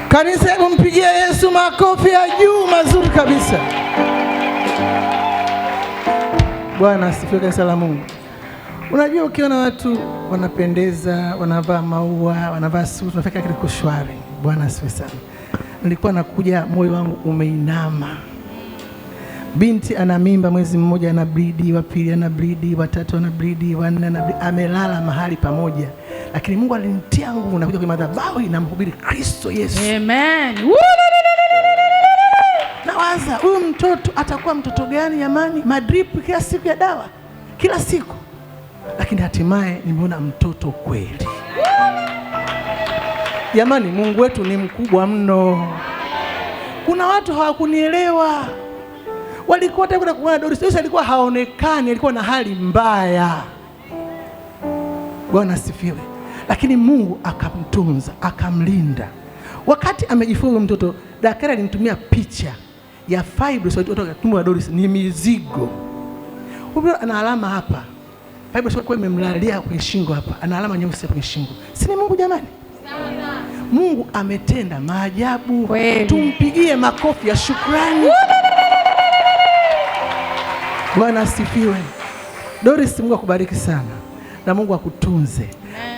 Kanisa, hebu mpigie Yesu makofi ya juu mazuri kabisa. Bwana asifiwe, kanisa la Mungu. Unajua ukiona watu wanapendeza, wanavaa maua, wanavaa suti, unafika kile kushwari. Bwana asifiwe sana. Nilikuwa nakuja, moyo wangu umeinama. Binti ana mimba, mwezi mmoja ana bleed, wa pili ana bleed, wa tatu ana bleed, wa nne ana bleed, amelala mahali pamoja. Lakini Mungu alinitia nguvu na kuja kwa madhabahu na mhubiri Kristo Yesu. Amen. Nawaza huyu mtoto atakuwa mtoto gani jamani? Madrip kila siku ya dawa, kila siku. Lakini hatimaye nimeona mtoto kweli. Jamani, Mungu wetu ni mkubwa mno. Kuna watu hawakunielewa. Walikuwa tayari kuona Doris. Doris alikuwa haonekani, alikuwa na hali mbaya. Bwana asifiwe. Lakini Mungu akamtunza, akamlinda. Wakati amejifungua mtoto, daktari alinitumia picha ya fibroids kutoka tumbo la Doris, ni mizigo. Huyo ana alama hapa. Fibroids kwa imemlalia kwenye shingo hapa. Ana alama nyeusi kwenye shingo. Si ni Mungu jamani? Sana. Mungu ametenda maajabu. Tumpigie makofi ya shukrani. Bwana asifiwe. Doris, Mungu akubariki sana na Mungu akutunze.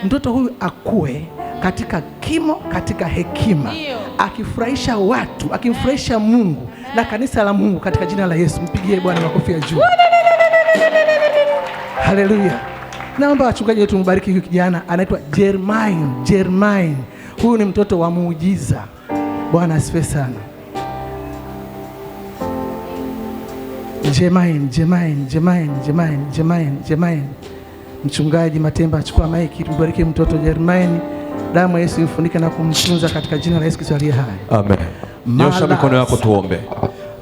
Mtoto huyu akue katika kimo, katika hekima, akifurahisha watu, akimfurahisha Mungu na kanisa la Mungu katika jina la Yesu. Mpigie Bwana makofi ya juu. Haleluya. Naomba wachungaji wetu mbariki huyu kijana, anaitwa Jermaine. Huyu ni mtoto wa muujiza. Bwana asifiwe sana. Jermaine. Mchungaji Matemba, achukua maiki, tubariki mtoto Jermaine. Damu ya Yesu imfunike na kumtunza katika jina la Yesu Kristo aliye hai. Amen. Nyosha mikono yako tuombe.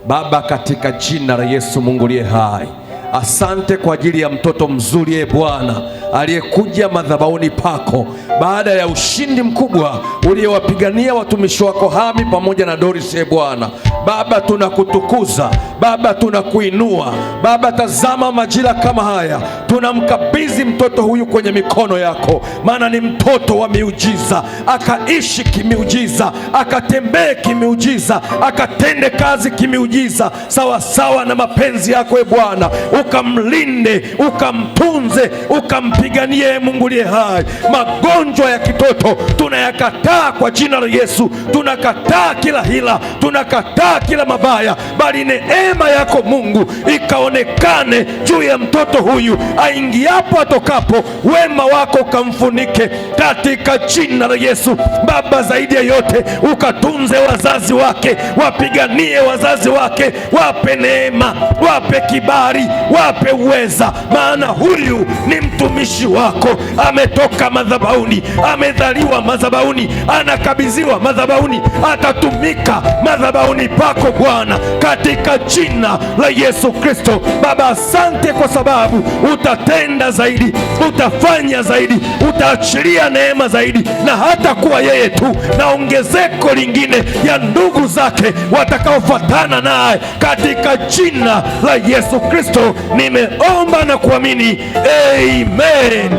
Baba, katika jina la Yesu Mungu aliye hai, asante kwa ajili ya mtoto mzuri Bwana aliyekuja madhabahuni pako baada ya ushindi mkubwa uliowapigania watumishi wako Hami pamoja na Doris Bwana. Baba, tunakutukuza, Baba tunakuinua. Baba, tazama majira kama haya, tunamkabidhi mtoto huyu kwenye mikono yako, maana ni mtoto wa miujiza. Akaishi kimiujiza, akatembee kimiujiza, akatende kazi kimiujiza sawa sawa na mapenzi yako Bwana. Ukamlinde, ukamtunze, ukampiganie Mungu aliye hai. Magonjwa ya kitoto tunayakataa kwa jina la Yesu. Tunakataa kila hila, tunakataa kila mabaya, bali neema yako Mungu ikaonekane juu ya mtoto huyu, aingiapo atokapo, wema wako ukamfunike katika jina la Yesu. Baba, zaidi ya yote ukatunze wazazi wake, wapiganie wazazi wake, wape neema, wape kibali, wape uweza, maana huyu ni mtumishi wako. Ametoka madhabahuni, amedhaliwa madhabahuni, anakabidhiwa madhabahuni, atatumika madhabahuni pako Bwana, katika jina la Yesu Kristo. Baba, asante kwa sababu utatenda zaidi, utafanya zaidi, utaachilia neema zaidi, na hata kuwa yeye tu na ongezeko lingine ya ndugu zake watakaofuatana naye, katika jina la Yesu Kristo nimeomba na kuamini. Amen.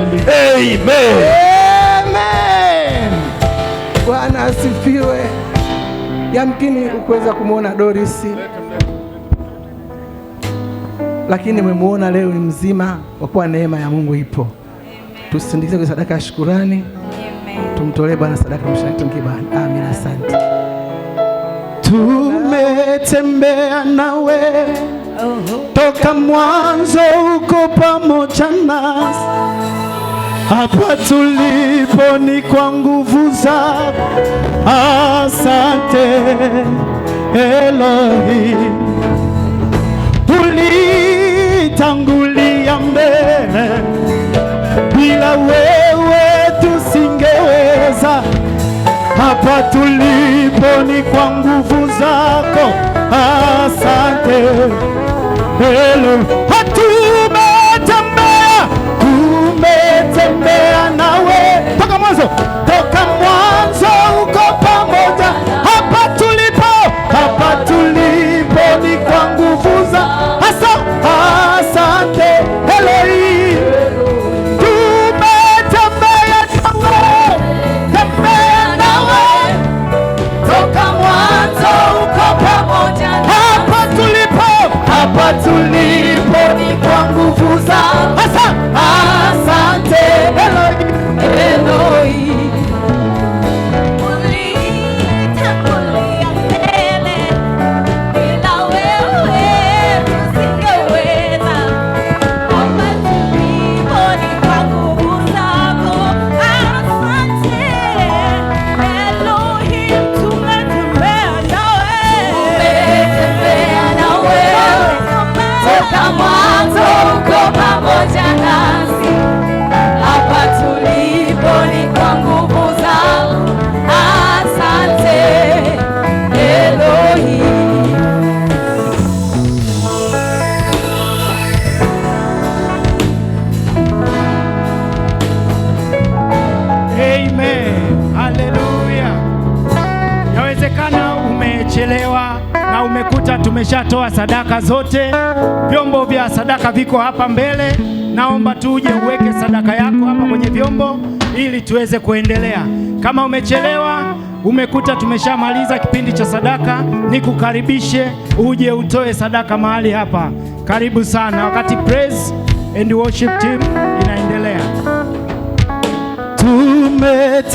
Amen. Amen. Bwana asifiwe. Yamkini ukuweza kumuona Doris, lakini umemuona leo ni mzima kwa kuwa neema ya Mungu ipo. Tusindikize kwa sadaka ya shukrani. Tumtolee Bwana sadaka mshiriki Bwana. Amen. Asante. Tumetembea nawe toka mwanzo, uko pamoja nasi. Hapa tulipo ni kwa nguvu zako. Asante Elohim. Ulitangulia mbele, bila wewe tusingeweza. Hapa tulipo ni kwa nguvu zako. Asante Elohim. Tumetembea nawe toka mwanzo, toka mwanzo uko pamoja. Hapa tulipo ni kwa nguvu za asante Elohim. Tumetembea nawe, umechelewa na umekuta tumeshatoa sadaka zote, vyombo vya sadaka viko hapa mbele. Naomba tu uje uweke sadaka yako hapa kwenye vyombo ili tuweze kuendelea. Kama umechelewa, umekuta tumeshamaliza kipindi cha sadaka, nikukaribishe uje utoe sadaka mahali hapa. Karibu sana wakati praise and worship team inaendelea.